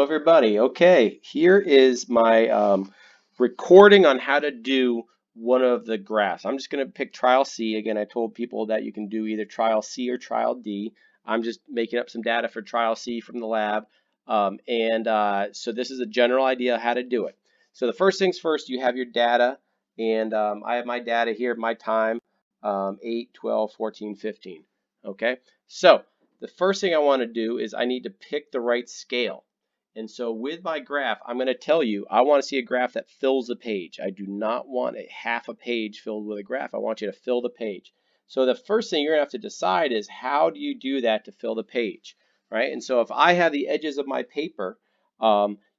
everybody. Okay, here is my recording on how to do one of the graphs. I'm just going to pick trial C. Again, I told people that you can do either trial C or trial D. I'm just making up some data for trial C from the lab. So this is a general idea of how to do it. So the first things first, you have your data, and I have my data here, my time, 8, 12, 14, 15. Okay, so the first thing I want to do is I need to pick the right scale. And so with my graph, I'm going to tell you, I want to see a graph that fills the page. I do not want a half a page filled with a graph. I want you to fill the page. So the first thing you're going to have to decide is how do you do that to fill the page, right? And so if I have the edges of my paper,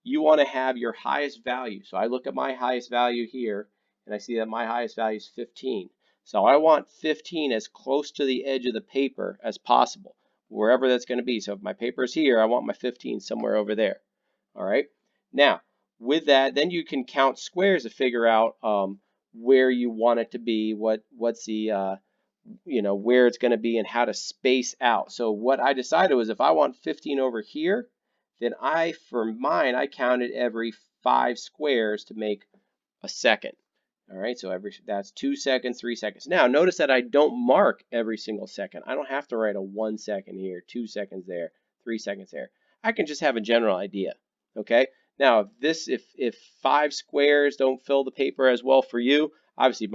you want to have your highest value. So I look at my highest value here, and I see that my highest value is 15. So I want 15 as close to the edge of the paper as possible, wherever that's going to be. So if my paper is here, I want my 15 somewhere over there. All right. Now, with that, then you can count squares to figure out where you want it to be, what's the where it's going to be, and how to space out. So what I decided was if I want 15 over here, then for mine, I counted every 5 squares to make a second. All right, so that's 2 seconds, 3 seconds. Now, notice that I don't mark every single second. I don't have to write a 1 second here, 2 seconds there, 3 seconds there. I can just have a general idea. Okay. Now, if 5 squares don't fill the paper as well for you, obviously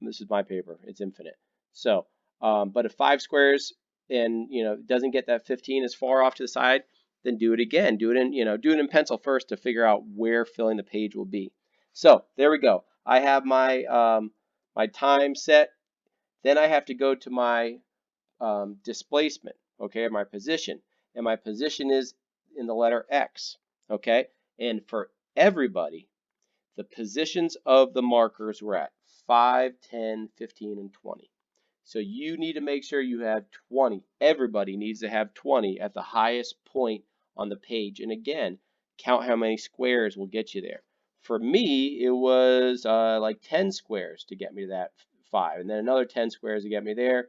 this is my paper. It's infinite. So, but if 5 squares and doesn't get that 15 as far off to the side, then do it again. Do it in pencil first to figure out where filling the page will be. So there we go. I have my time set. Then I have to go to my displacement, okay, my position. And my position is in the letter X, okay? And for everybody, the positions of the markers were at 5, 10, 15, and 20. So you need to make sure you have 20. Everybody needs to have 20 at the highest point on the page. And again, count how many squares will get you there. For me, it was like 10 squares to get me to that 5, and then another 10 squares to get me there,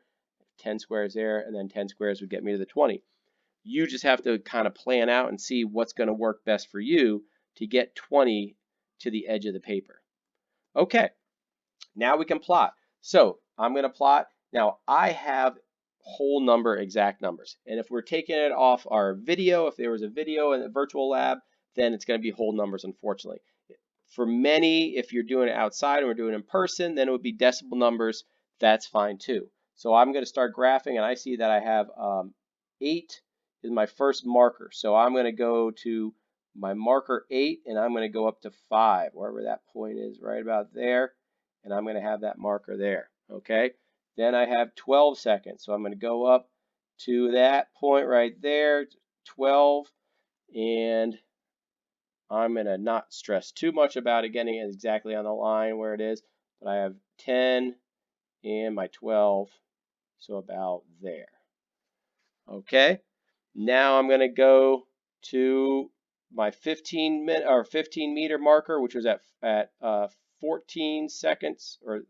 10 squares there, and then 10 squares would get me to the 20. You just have to kind of plan out and see what's going to work best for you to get 20 to the edge of the paper. Okay, now we can plot. So I'm going to plot. Now I have whole number exact numbers. And if we're taking it off our video, if there was a video in the virtual lab, then it's going to be whole numbers, unfortunately. For many, if you're doing it outside and we're doing it in person, then it would be decimal numbers. That's fine too. So I'm going to start graphing, and I see that I have 8 is my first marker. So I'm going to go to my marker 8, and I'm going to go up to 5, wherever that point is, right about there. And I'm going to have that marker there. Okay. Then I have 12 seconds. So I'm going to go up to that point right there, 12, and I'm going to not stress too much about it getting it exactly on the line where it is, but I have 10 and my 12, so about there. Okay, now I'm going to go to my 15 meter marker, which was at 14 seconds, or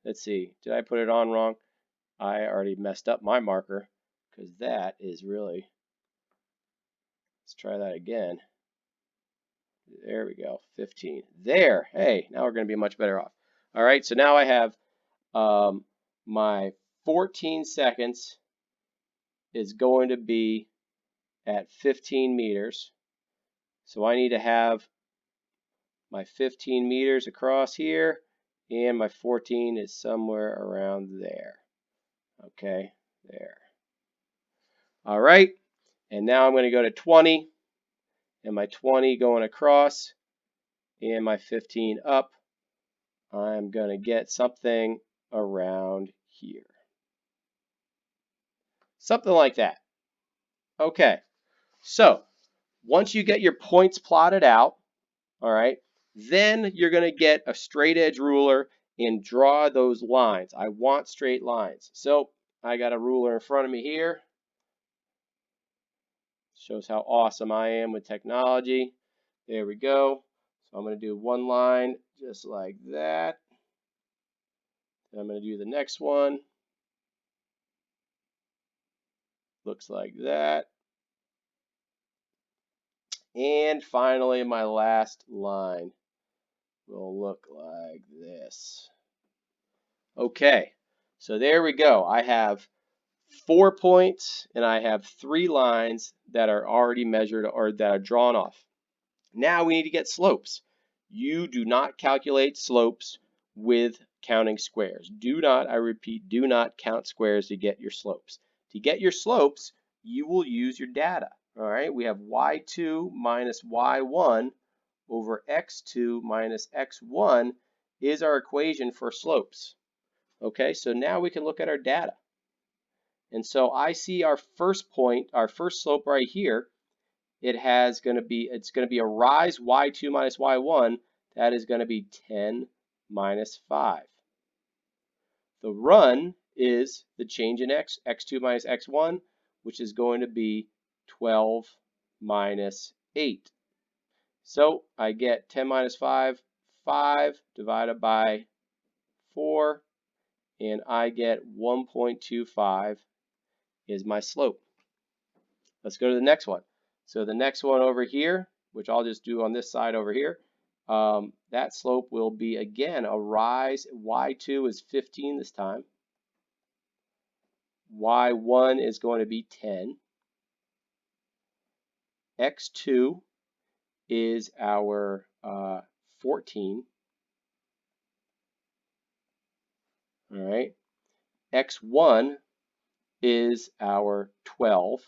let's see, did I put it on wrong? I already messed up my marker because that is really, let's try that again. There we go, 15. There, hey, now we're going to be much better off. All right, so now I have my 14 seconds is going to be at 15 meters. So I need to have my 15 meters across here, and my 14 is somewhere around there. Okay, there. All right, and now I'm going to go to 20. And my 20 going across and my 15 up, I'm going to get something around here. Something like that. Okay, so once you get your points plotted out, all right, then you're going to get a straight edge ruler and draw those lines. I want straight lines. So I got a ruler in front of me here. Shows how awesome I am with technology. There we go. So I'm going to do one line just like that. And I'm going to do the next one. Looks like that. And finally, my last line will look like this. Okay, so there we go. I have 4 points and I have 3 lines that are already measured or that are drawn off. Now we need to get slopes. You do not calculate slopes with counting squares. Do not, I repeat, do not count squares to get your slopes. To get your slopes, you will use your data. All right, we have y2 minus y1 over x2 minus x1 is our equation for slopes. Okay, so now we can look at our data. And so I see our first point, our first slope right here. It's going to be a rise y2 minus y1. That is going to be 10 minus 5. The run is the change in x2 minus x1, which is going to be 12 minus 8. So I get 10 minus 5, 5 divided by 4, and I get 1.25 is my slope. Let's go to the next one. So the next one over here, which I'll just do on this side over here, that slope will be again a rise. Y2 is 15 this time. Y1 is going to be 10. X2 is our 14. All right. X1 is our 12.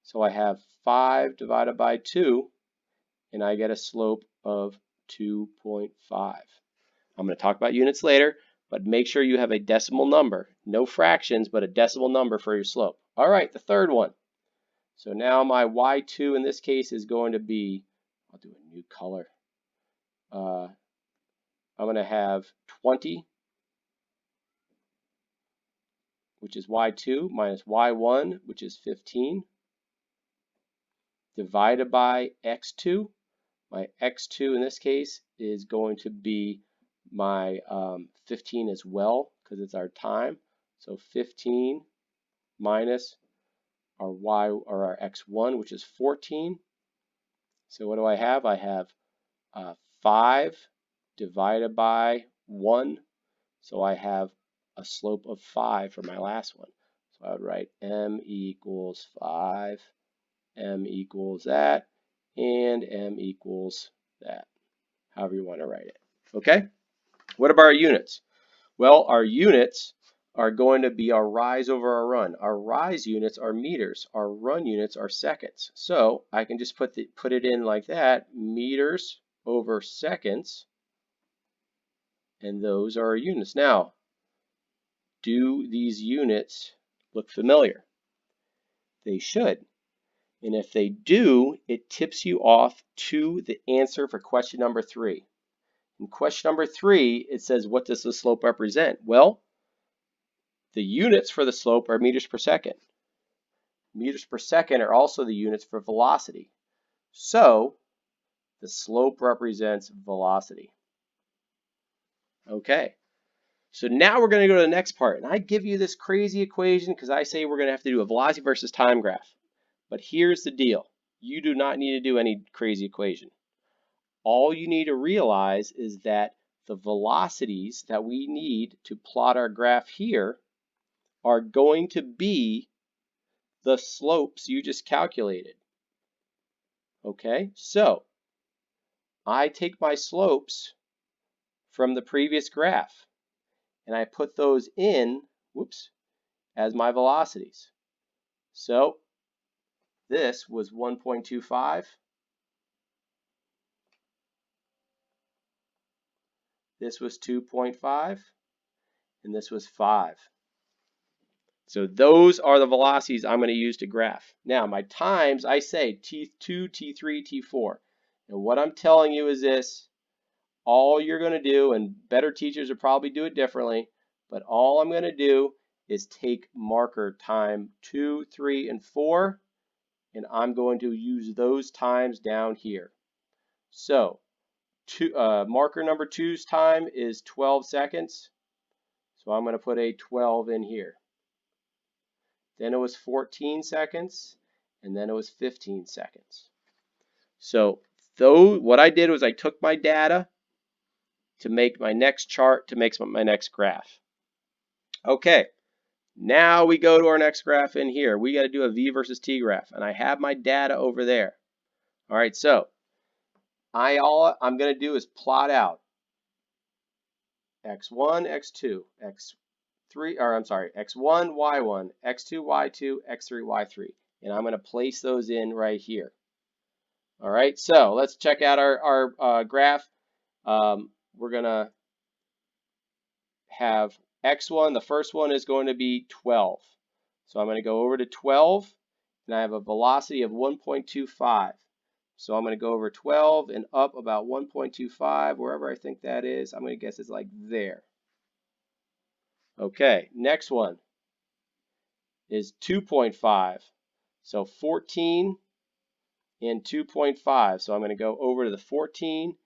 So I have 5 divided by 2, and I get a slope of 2.5. I'm going to talk about units later, but make sure you have a decimal number. No fractions, but a decimal number for your slope. All right, the third one. So now my y2 in this case is going to be, I'll do a new color. I'm going to have 20, which is y2, minus y1, which is 15, divided by x2. My x2 in this case is going to be my 15 as well, because it's our time. So 15 minus our y or our x1, which is 14. So what do I have? I have 5 divided by 1. So I have a slope of 5 for my last one. So I would write m equals 5, m equals that, and m equals that, however you want to write it. Okay? What about our units? Well, our units are going to be our rise over our run. Our rise units are meters. Our run units are seconds. So I can just put it in like that, meters over seconds, and those are our units. Now, do these units look familiar? They should. And if they do, it tips you off to the answer for question number 3. In question number 3, it says, what does the slope represent? Well, the units for the slope are meters per second. Meters per second are also the units for velocity. So the slope represents velocity. Okay, so now we're going to go to the next part. And I give you this crazy equation because I say we're going to have to do a velocity versus time graph. But here's the deal. You do not need to do any crazy equation. All you need to realize is that the velocities that we need to plot our graph here are going to be the slopes you just calculated. Okay, so I take my slopes from the previous graph and I put those in, as my velocities. So this was 1.25. This was 2.5, and this was 5. So those are the velocities I'm going to use to graph. Now my times, I say T2, T3, T4. And what I'm telling you is this. All you're going to do, and better teachers will probably do it differently, but all I'm going to do is take marker time 2, 3, and 4, and I'm going to use those times down here. So marker number 2's time is 12 seconds. So I'm going to put a 12 in here. Then it was 14 seconds, and then it was 15 seconds. So what I did was I took my data to make my next chart, to make my next graph. Okay, now we go to our next graph in here. We got to do a V versus T graph, and I have my data over there. All right, so I'm going to do is plot out x1, x2, x3, or I'm sorry, x1, y1, x2, y2, x3, y3, and I'm going to place those in right here. All right, so let's check out our graph. We're going to have x1, the first one is going to be 12. So I'm going to go over to 12, and I have a velocity of 1.25. So I'm going to go over 12 and up about 1.25, wherever I think that is. I'm going to guess it's like there. Okay, next one is 2.5. So 14 and 2.5. So I'm going to go over to the 14,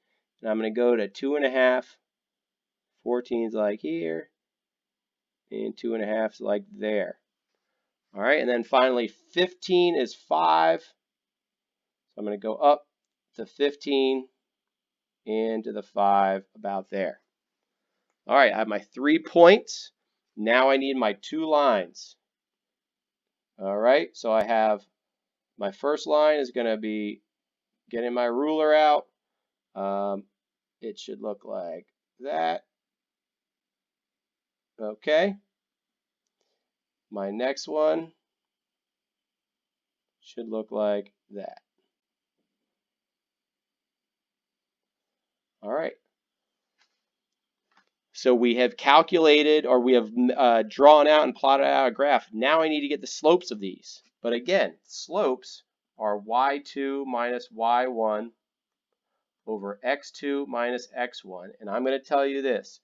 and I'm going to go to 2.5. 14 is like here, and 2.5 is like there. All right, and then finally 15 is 5. So I'm going to go up to 15 and to the 5 about there. All right, I have my 3 points. Now I need my 2 lines. All right, so I have my first line is going to be getting my ruler out. It should look like that. Okay. My next one should look like that. All right. So we have calculated, or we have drawn out and plotted out a graph. Now I need to get the slopes of these. But again, slopes are y2 minus y1 over x2 minus x1. And I'm going to tell you this.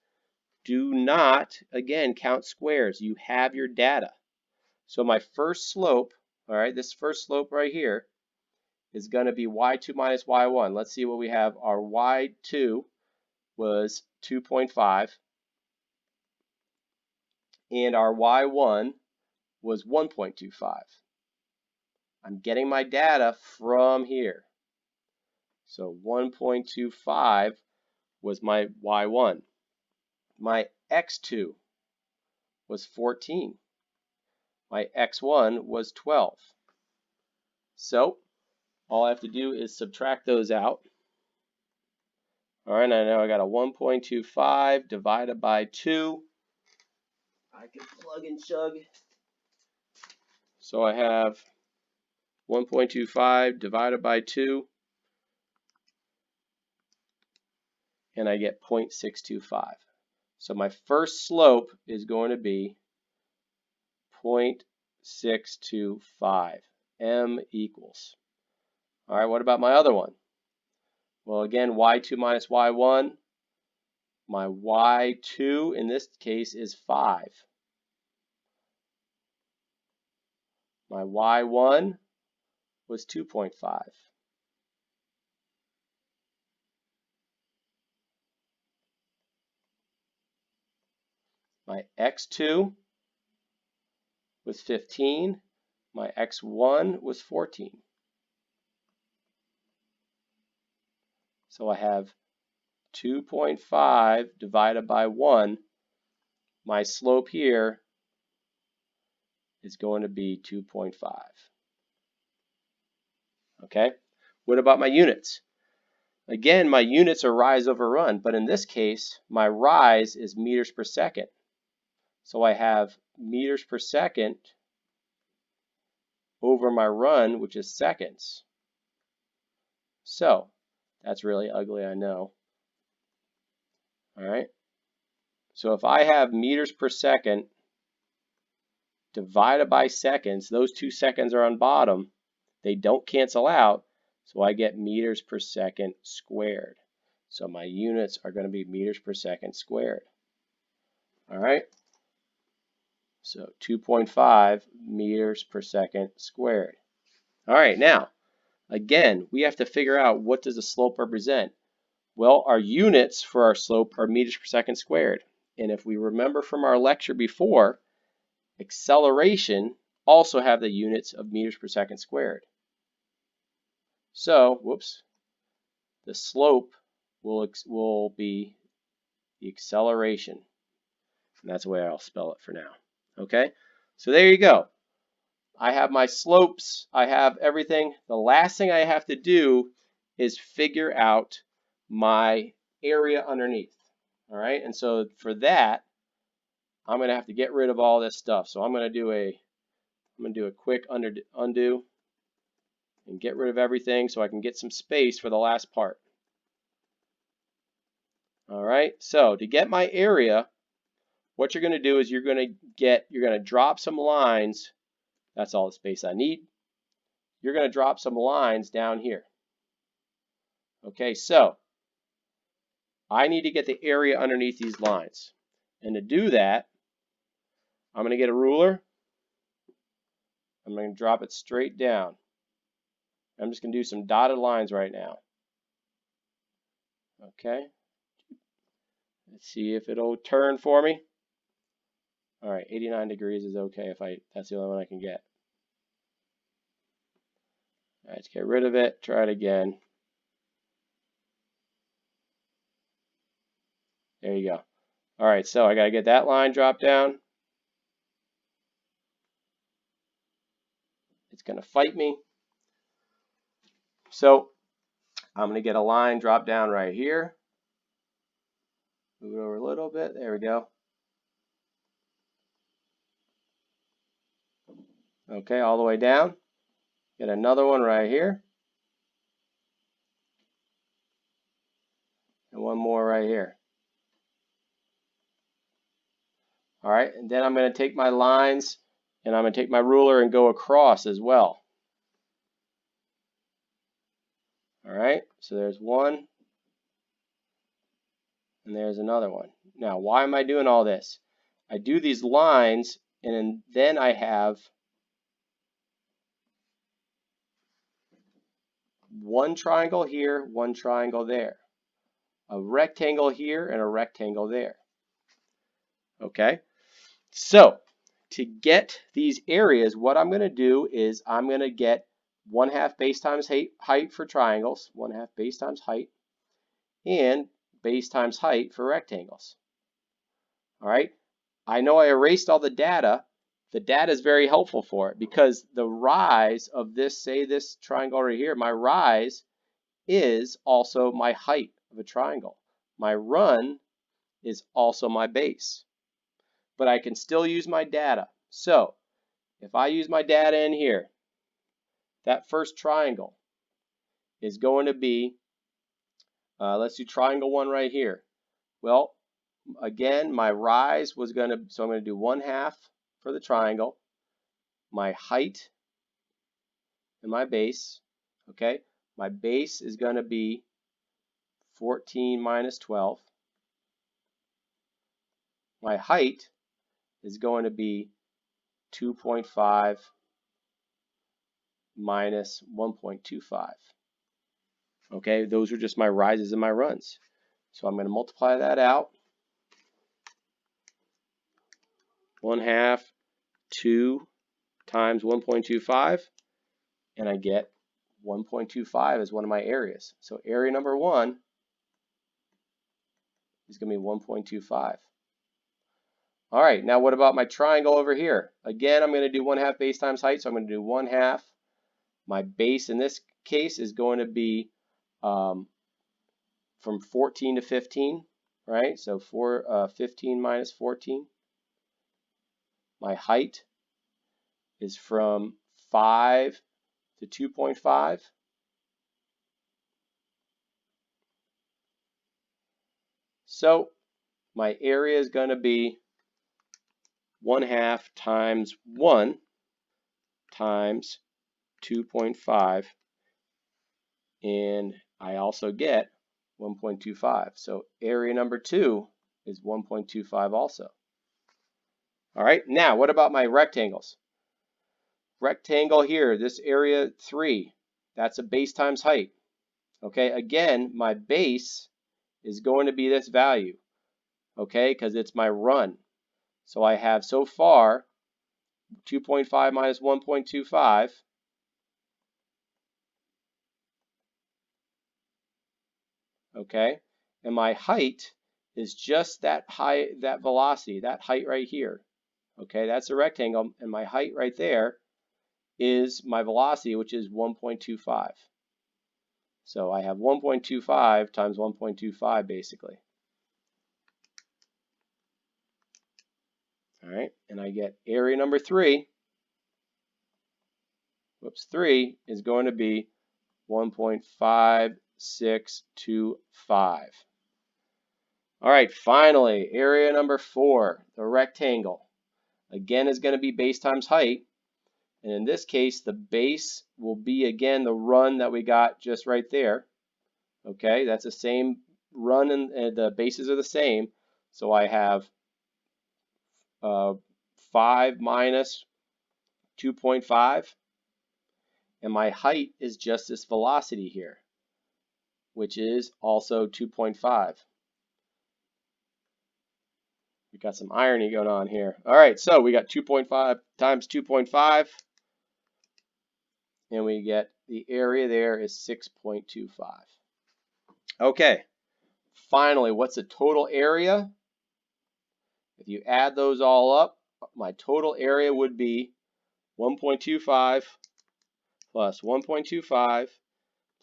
Do not, again, count squares. You have your data. So my first slope, all right, this first slope right here is going to be y2 minus y1. Let's see what we have. Our y2 was 2.5. And our y1 was 1.25. I'm getting my data from here. So 1.25 was my y1. My x2 was 14. My x1 was 12. So all I have to do is subtract those out. All right, I know I got a 1.25 divided by 2. I can plug and chug. So I have 1.25 divided by 2, and I get 0.625. So my first slope is going to be 0.625. M equals. All right, what about my other one? Well, again, y2 minus y1. My y2 in this case is 5. My y1 was 2.5. My x2 was 15. My x1 was 14. So I have 2.5 divided by 1. My slope here is going to be 2.5. Okay? What about my units? Again, my units are rise over run, but in this case, my rise is meters per second. So I have meters per second over my run, which is seconds. So that's really ugly, I know. All right. So if I have meters per second divided by seconds, those 2 seconds are on bottom. They don't cancel out, so I get meters per second squared. So my units are going to be meters per second squared. All right. So 2.5 meters per second squared. All right, now, again, we have to figure out what does the slope represent. Well, our units for our slope are meters per second squared. And if we remember from our lecture before, acceleration also have the units of meters per second squared. So, whoops, the slope will be the acceleration. And that's the way I'll spell it for now. Okay, so there you go. I have my slopes, I have everything. The last thing I have to do is figure out my area underneath. All right, and so for that, I'm going to have to get rid of all this stuff. So I'm going to do a quick undo and get rid of everything so I can get some space for the last part. All right, so to get my area, what you're going to do is you're going to drop some lines. That's all the space I need. You're going to drop some lines down here. Okay, so I need to get the area underneath these lines. And to do that, I'm going to get a ruler. I'm going to drop it straight down. I'm just going to do some dotted lines right now. Okay. Let's see if it'll turn for me. All right, 89 degrees is okay if that's the only one I can get. All right, let's get rid of it. Try it again. There you go. All right, so I got to get that line dropped down. It's going to fight me. So I'm going to get a line drop down right here. Move it over a little bit. There we go. Okay, all the way down. Get another one right here. And one more right here. All right, and then I'm going to take my lines and I'm going to take my ruler and go across as well. All right, so there's one and there's another one. Now, why am I doing all this? I do these lines and then I have one triangle here, one triangle there, a rectangle here and a rectangle there. Okay, so to get these areas, what I'm going to do is I'm going to get 1/2 base times height for triangles, 1/2 base times height, and base times height for rectangles. All right, I know I erased all the data. The data is very helpful for it because the rise of this, say this triangle right here, my rise is also my height of a triangle. My run is also my base. But I can still use my data. So if I use my data in here, that first triangle is going to be, let's do triangle 1 right here. Well, again, my rise was going to, so I'm going to do 1/2 for the triangle, my height and my base. Okay, my base is going to be 14 minus 12. My height is going to be 2.5 minus 1.25. Okay, those are just my rises and my runs. So I'm going to multiply that out. 1/2, 2 times 1.25, and I get 1.25 as one of my areas. So area number 1 is going to be 1.25. All right, now what about my triangle over here? Again, I'm going to do 1/2 base times height, so I'm going to do 1/2. My base in this case is going to be from 14 to 15, right? So 15 minus 14. My height is from 5 to 2.5. So my area is going to be 1/2 times 1 times 2.5, and I also get 1.25. So area number 2 is 1.25 also. All right, now what about my rectangles? Rectangle here, this area 3, that's a base times height. Okay, again, my base is going to be this value, okay, because it's my run. So I have so far 2.5 minus 1.25. Okay, and my height is just that that velocity, that height right here. Okay, that's a rectangle, and my height right there is my velocity, which is 1.25. So I have 1.25 times 1.25 basically. All right, and I get area number 3. Whoops, 3 is going to be 1.5625. All right, finally, area number 4, the rectangle. Again, is going to be base times height. And in this case, the base will be, again, the run that we got just right there. Okay, that's the same run, and the bases are the same. So I have 5 minus 2.5. And my height is just this velocity here, which is also 2.5. We got some irony going on here. All right, so we got 2.5 times 2.5, and we get the area there is 6.25. Okay, finally, what's the total area? If you add those all up, my total area would be 1.25 plus 1.25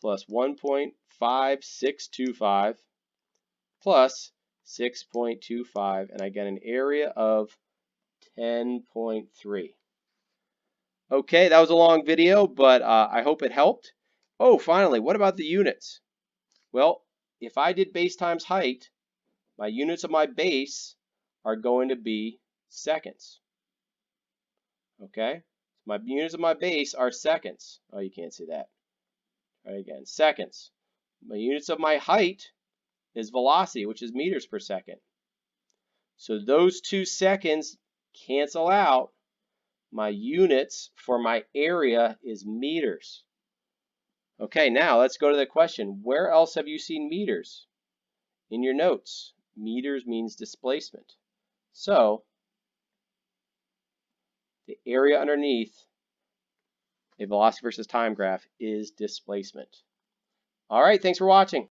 plus 1.5625 plus 6.25, and I get an area of 10.3. Okay, that was a long video, but I hope it helped. Oh, finally, what about the units? Well, if I did base times height, my units of my base are going to be seconds. Okay, my units of my base are seconds. Oh, you can't see that. Try again, seconds. My units of my height is velocity, which is meters per second. So those 2 seconds cancel out. My units for my area is meters. Okay, now let's go to the question. Where else have you seen meters? In your notes. Meters means displacement. So the area underneath a velocity versus time graph is displacement. All right, thanks for watching.